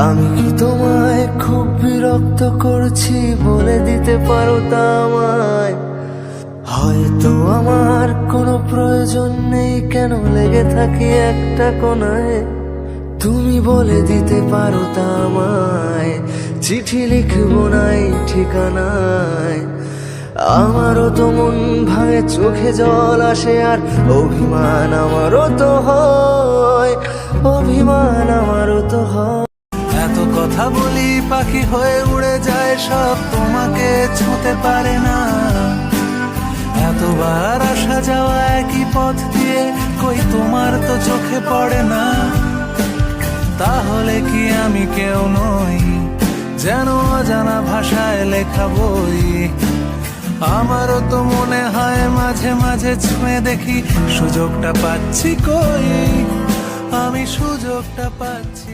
আমি কি তোমায় খুব বিরক্ত করছি বলে দিতে পারো তা আমায়? হয়তো আমার কোনো প্রয়োজন নেই, কেন লেগে থাকি একটা কোনায়। তুমি বলে দিতে পারো তা আমায়, চিঠি লিখবো নাই ঠিকানায়। আমারও তো মন ভাঙে, চোখে জল আসে, আর অভিমান আমারও তো হয়, অভিমান আমারও তো হয়। এত কথা বলি পাখি হয়ে উড়ে যায় সব, তোমাকে ছুঁতে পারে না। এতবার আসা যাওয়া একই পথ দিয়ে, কই তোমার তো চোখে পড়ে না। তাহলে কি আমি কেউ নই, যেন অজানা ভাষায় লেখা বই? আমারও তো মনে হয় মাঝে মাঝে ছুঁয়ে দেখি, সুযোগটা পাচ্ছি কই, আমি সুযোগটা পাচ্ছি।